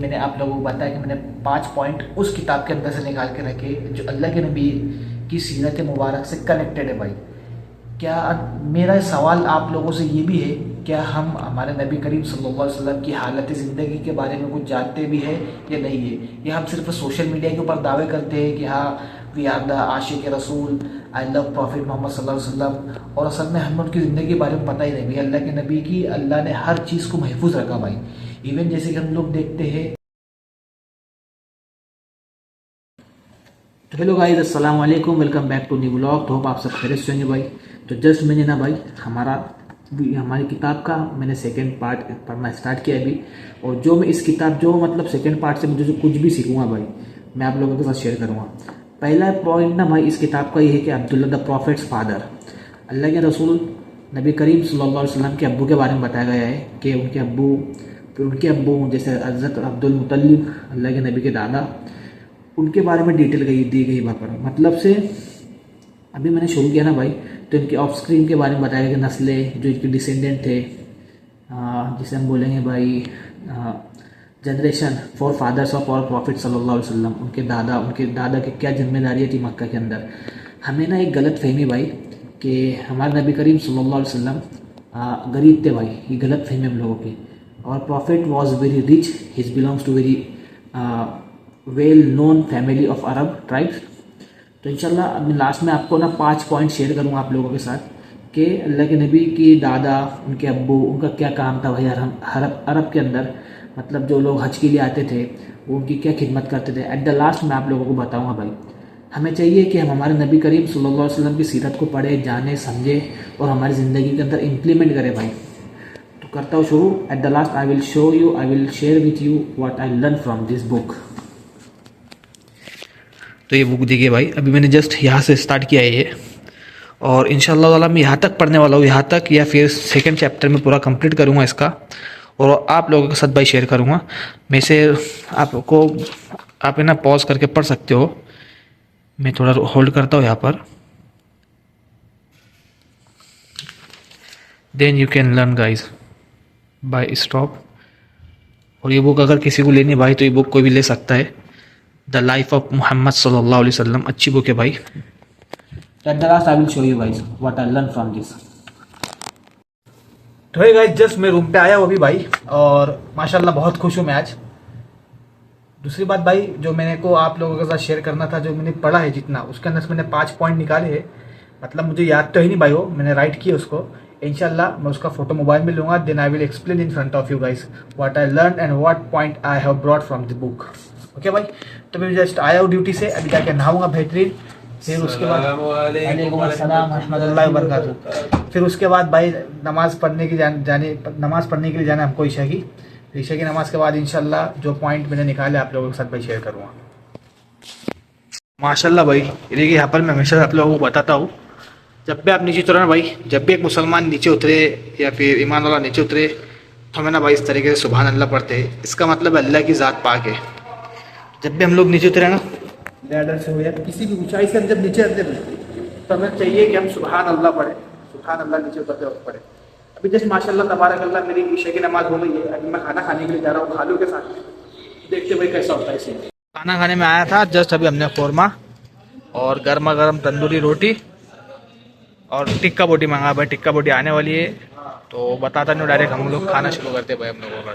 मैंने आप लोगों को बताया कि मैंने 5 पॉइंट उस किताब के अंदर से निकाल के रखे जो अल्लाह के नबी की सीरत मुबारक से कनेक्टेड है भाई। क्या मेरा सवाल आप लोगों से ये भी है, क्या हम हमारे नबी करीम सल्लल्लाहु अलैहि वसल्लम की हालत ज़िंदगी के बारे में कुछ जानते भी हैं या नहीं है, या हम सिर्फ सोशल मीडिया के ऊपर दावे करते हैं कि हाँ वी आर द आशिक रसूल, आई लव प्रॉफिट मोहम्मद सल्लल्लाहु अलैहि वसल्लम, और असल में हमें उनकी ज़िंदगी के बारे में पता ही नहीं भाई। अल्लाह के नबी की अल्लाह ने हर चीज़ को महफूज रखा भाई। इवन जैसे कि हम लोग देखते हैं। तो हेलो गाइस, अस्सलाम वालेकुम, welcome back to new blog. तो होप आप सब खैरियत से होंगे भाई। तो जस्ट मैंने ना भाई हमारी किताब का मैंने सेकंड पार्ट पढ़ना स्टार्ट किया अभी। और जो मैं इस किताब जो मतलब सेकंड पार्ट से मुझे जो कुछ भी सीखूंगा भाई, मैं आप लोगों के साथ शेयर करूंगा। पहला पॉइंट ना भाई इस किताब का ये है कि अब्दुल्ला द प्रॉफिट्स फादर, अल्लाह के रसूल नबी करीम सल्लल्लाहु अलैहि वसल्लम के अब्बू के बारे में बताया गया है कि उनके अब्बू जैसे हज़रत अब्दुल मुत्तलिब, अल्लाह के नबी के दादा, उनके बारे में डिटेल दी गई वहाँ पर। मतलब से अभी मैंने शुरू किया ना भाई, तो इनके ऑफ स्क्रीन के बारे में बताया गया कि नस्लें जो इनके डिसेंडेंट थे, जिसे हम बोलेंगे भाई जनरेशन फॉर फादर्स ऑफ और प्रॉफिट सल्लल्लाहु अलैहि वसल्लम, उनके दादा की क्या जिम्मेदारियाँ थी मक्का के अंदर। हमें ना एक गलत फहमी भाई कि हमारे नबी करीम सल्लल्लाहु अलैहि वसल्लम गरीब थे भाई, ये गलत फहमी हम लोगों की। और prophet was very rich, his belongs to very well known family of Arab tribes. तो इंशाल्लाह अभी लास्ट में आपको ना 5 पॉइंट शेयर करूँगा आप लोगों के साथ कि अल्लाह के नबी की दादा, उनके अब्बू, उनका क्या काम था भाई अरब के अंदर। मतलब जो लोग हज के लिए आते थे वो उनकी क्या खिदमत करते थे। एट द लास्ट मैं आप लोगों को बताऊँगा भाई। हमें चाहिए कि हम हमारे नबी करीम सल्लल्लाहु अलैहि वसल्लम की सीरत को पढ़े, जाने, समझे और हमारी ज़िंदगी के अंदर इम्प्लीमेंट करें भाई। तो करता हूँ शुरू। At the last I will share with you what I learn from this book. तो ये बुक देखिए भाई, अभी मैंने जस्ट यहाँ से स्टार्ट किया है ये, और इंशाल्लाह ताला मैं यहाँ तक पढ़ने वाला हूँ, यहाँ तक, या फिर सेकंड चैप्टर में पूरा कंप्लीट करूँगा इसका और आप लोगों के साथ भाई शेयर करूँगा। मैं से आपको आप ना पॉज करके पढ़ सकते हो। मैं थोड़ा होल्ड करता हूँ यहाँ पर, then you can learn guys by stop. और ये बुक अगर किसी को लेनी है भाई तो ये बुक कोई भी ले सकता है। द लाइफ ऑफ मोहम्मद सल्लल्लाहु अलैहि वसल्लम, अच्छी बुक है भाई। At the last I will show you guys what I learn from this. तो हे गाइस, जस्ट मैं रूम पे आया हूँ अभी भाई, और माशाल्लाह बहुत खुश हूँ मैं आज। दूसरी बात भाई, जो मैंने को आप लोगों के साथ शेयर करना था, जो मैंने पढ़ा है जितना, उसके अंदर से मैंने 5 पॉइंट निकाले हैं। मतलब मुझे याद तो ही नहीं भाई, वो मैंने राइट किया उसको। इंशाल्लाह मैं उसका फोटो मोबाइल में लूंगा, then I will explain in front of you guys what I learn and what point I have brought from the book. Okay भाई, तो मैं जस्ट आया हूँ ड्यूटी से, अभी जाके नहाऊंगा बेहतरीन। फिर उसके बाद वालेकुम अस्सलाम रहमतुल्लाहि व बरकातहू। फिर उसके बाद भाई नमाज पढ़ने के लिए जाना हमको ईशा की। ईशा की नमाज के बाद इंशाल्लाह जो पॉइंट मैंने निकाले आप लोगों के साथ भाई शेयर करूँगा। माशाल्लाह भाई, ये देखिए यहाँ पर मैं हमेशा आप लोगों को बताता हूँ, जब भी आप नीचे उतरो ना भाई, जब भी एक मुसलमान नीचे उतरे या फिर ईमान वाला नीचे उतरे, तो हमें ना भाई इस तरीके से सुभान अल्लाह पढ़ते हैं। इसका मतलब अल्लाह की ज़ात पाक है। जब भी हम लोग नीचे उतरे ना, लैडर से हो या किसी भी ऊंचाई से हम जब नीचे आते हैं, तो हमें चाहिए कि हम सुभान अल्लाह पढ़े, सुभान अल्लाह नीचे उतरते वक्त पढ़े। अभी जैसे माशाल्लाह तबारक अल्लाह मेरी ईशा की नमाज हो गई है, अभी मैं खाना खाने के लिए जा रहा हूँ खालू के साथ। देखते भाई कैसा होता है इसे। खाना खाने में आया था जस्ट अभी, हमने कौरमा और गर्मा गर्म तंदूरी रोटी और टिक्का बोटी मंगा भाई। टिक्का बोटी आने वाली है तो बताता नहीं, डायरेक्ट हम लोग खाना शुरू करते भाई। हम लोगों का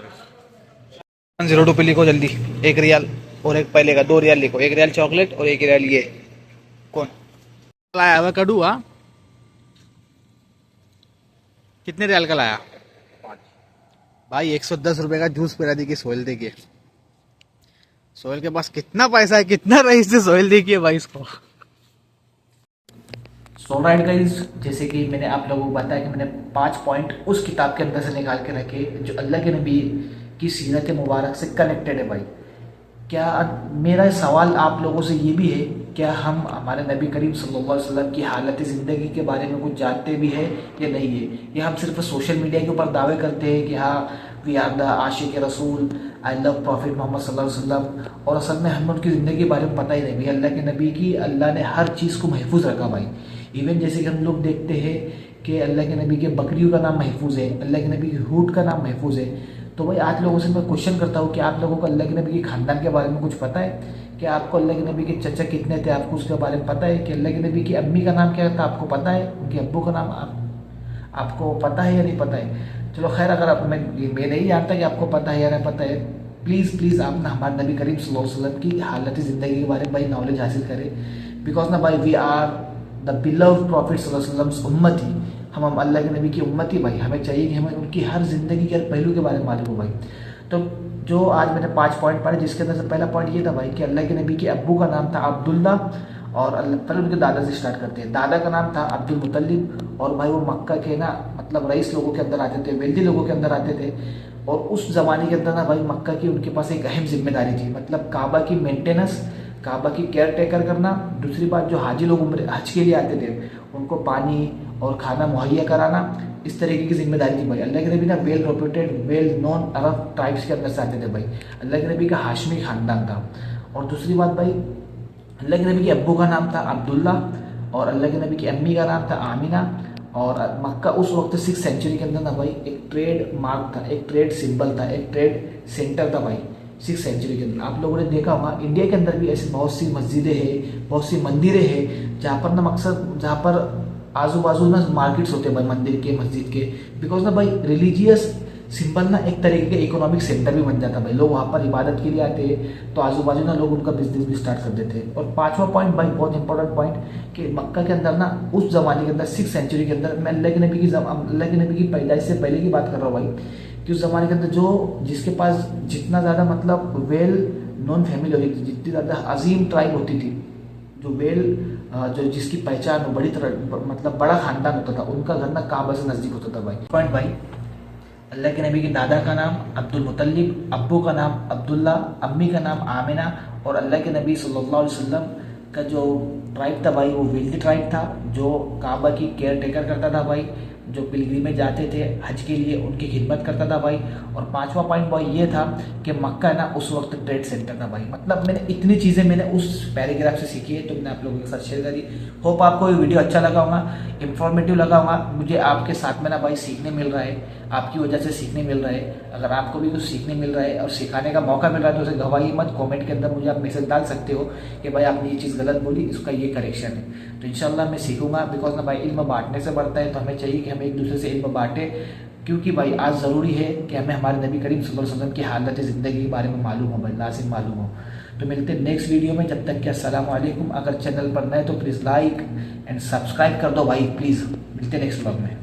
02 पे लिखो जल्दी, 1 रियाल और एक पहले का 2 रियाल लिखो, 1 रियाल चॉकलेट और 1 रियाल ये। कौन लाया हुआ कड़ू? हाँ, कितने रियाल का लाया भाई? 110 रुपए का जूस पिला देखिए सोहेल। देखिए सोहेल के पास कितना पैसा है, कितना रईस से सोहेल देखिए भाई इसको। सो राइट गाइस, जैसे कि मैंने आप लोगों को बताया कि मैंने 5 पॉइंट उस किताब के अंदर से निकाल के रखे जो अल्लाह के नबी की सीरत मुबारक से कनेक्टेड है भाई। क्या मेरा सवाल आप लोगों से ये भी है, क्या हम हमारे नबी करीम सल्लल्लाहु अलैहि वसल्लम की हालत ज़िंदगी के बारे में कुछ जानते भी हैं या नहीं है, या हम सिर्फ सोशल मीडिया के ऊपर दावे करते हैं कि हाँ वी आर द आशिक रसूल, आई लव प्रॉफिट मोहम्मद सल्लल्लाहु अलैहि वसल्लम, और असल में हमें उनकी ज़िंदगी के बारे में पता ही नहीं भाई। अल्लाह के नबी की अल्लाह ने हर चीज़ को महफूज रखा भाई। इवन जैसे कि हम लोग देखते हैं कि अल्लाह के नबी के बकरियों का नाम महफूज है, अल्लाह के नबी के ऊँट का नाम महफूज है। तो भाई आज लोगों से मैं क्वेश्चन करता हूँ कि आप लोगों को अल्लाह के नबी के खानदान के बारे में कुछ पता है? क्या आपको अल्लाह के नबी के चचा कितने थे, आपको उसके बारे में पता है? कि अल्लाह के नबी की अम्मी का नाम क्या था, आपको पता है? उनके अब्बू का नाम आपको पता है या नहीं पता है? चलो खैर, अगर आप मैं नहीं जानता कि आपको पता है या नहीं पता है, प्लीज़ आप ना हमारे नबी करीम सल्लल्लाहु अलैहि वसल्लम की हालत ज़िंदगी के बारे में भाई नॉलेज हासिल करें। बिकॉज ना भाई we are the beloved prophet सल्लल्लाहु अलैहि वसल्लम उम्मती, हम अल्लाह के नबी की उम्मती भाई, हमें चाहिए कि हमें उनकी हर ज़िंदगी के हर पहलू के बारे में मालूम हो भाई। तो जो आज मैंने 5 पॉइंट पढ़े, जिसके अंदर से पहला पॉइंट ये था भाई कि अल्लाह के नबी के अब्बू का नाम था अब्दुल्ला, और पहले उनके दादा से स्टार्ट करते हैं। दादा का नाम था अब्दुल मुतल्लिब, और भाई वो मक्का के ना मतलब रईस लोगों के अंदर आते थे, वेल्दी लोगों के अंदर आते थे। और उस ज़माने के अंदर ना भाई मक्का की उनके पास एक अहम जिम्मेदारी थी, मतलब काबा की मेंटेनेंस, काबा की केयर टेकर करना। दूसरी बात, जो हाजी लोग हज के लिए आते थे उनको पानी और खाना मुहैया कराना, इस तरीके की जिम्मेदारी थी भाई। अल्लाह के नबी ना वेल रेप्यूटेड, वेल नोन अरब ट्राइब्स के अंदर से आते थे भाई। अल्लाह के नबी का हाशमी खानदान था। और दूसरी बात भाई, अल्लाह के नबी के अब्बू का नाम था अब्दुल्ला, और अल्लाह के नबी की अम्मी का नाम था आमिना। और मक्का उस वक्त 6th सेंचुरी के अंदर ना भाई एक ट्रेड मार्क था, एक ट्रेड सिंबल था, एक ट्रेड सेंटर था भाई 6th सेंचुरी के अंदर। आप लोगों ने देखा होगा इंडिया के अंदर भी ऐसी बहुत सी मस्जिदें हैं, बहुत सी मंदिरें हैं, जहाँ पर ना मकसद, जहाँ पर आजू बाजू ना मार्केट्स होते हैं भाई मंदिर के, मस्जिद के। बिकॉज ना भाई रिलीजियस सिंबल ना एक तरीके का इकोनॉमिक सेंटर भी बन जाता भाई। लोग वहाँ पर इबादत के लिए आते हैं, तो आजू बाजू ना लोग उनका बिजनेस भी स्टार्ट कर देते हैं। और 5वां पॉइंट भाई, बहुत इंपॉर्टेंट पॉइंट, कि मक्का के अंदर ना उस जमाने के अंदर 6th सेंचुरी के अंदर, मैं अल्लाह के नबी की पैदाइश से पहले की बात कर रहा हूँ भाई, कि उस जमाने के अंदर जो जिसके पास जितना ज़्यादा मतलब वेल नोन फैमिली होती थी, जितनी ज़्यादा अजीम ट्राइब होती थी, जो जिसकी पहचान बड़ी तरह मतलब बड़ा खानदान होता था, उनका घर ना काबा से नज़दीक होता था भाई। पॉइंट भाई, अल्लाह के नबी के दादा का नाम अब्दुल मुतल्लिब, अब्बू का नाम अब्दुल्ला, अम्मी का नाम आमिना, और अल्लाह के नबी सल्लल्लाहु अलैहि वसल्लम का जो ट्राइब था भाई वो वेल्दी ट्राइब था, जो काबा की केयर टेकर करता था भाई, जो पिलग्रिमेज जाते थे हज के लिए उनकी खिदमत करता था भाई। और 5वां पॉइंट भाई ये था कि मक्का ना उस वक्त ट्रेड सेंटर था भाई। मतलब मैंने इतनी चीज़ें मैंने उस पैराग्राफ से सीखी है, तो मैंने आप लोगों के साथ शेयर करी। होप आपको ये वीडियो अच्छा लगा होगा, इंफॉर्मेटिव लगा होगा। मुझे आपके साथ में ना भाई सीखने मिल रहा है, आपकी वजह से सीखने मिल रहा है। अगर आपको भी कुछ सीखने मिल रहा है और सिखाने का मौका मिल रहा है, तो उसे गवाही मत, कमेंट के अंदर मुझे आप मैसेज डाल सकते हो कि भाई आपने ये चीज़ गलत बोली, इसका ये करेक्शन है। तो इंशाल्लाह मैं सीखूंगा। बिकॉज ना भाई इल्म बांटने से बढ़ता है, तो हमें चाहिए कि हम एक दूसरे से इल्म बांटें, क्योंकि भाई आज ज़रूरी है कि हमें हमारे नबी करीम सल्लल्लाहु अलैहि वसल्लम की हालत ज़िंदगी के बारे में मालूम हो भाई, लाजिम मालूम हो। तो मिलते हैं नेक्स्ट वीडियो में, जब तक कि अस्सलाम वालेकुम। अगर चैनल पर नए तो प्लीज़ लाइक एंड सब्सक्राइब कर दो भाई, प्लीज़। मिलते हैं नेक्स्ट व्लॉग में।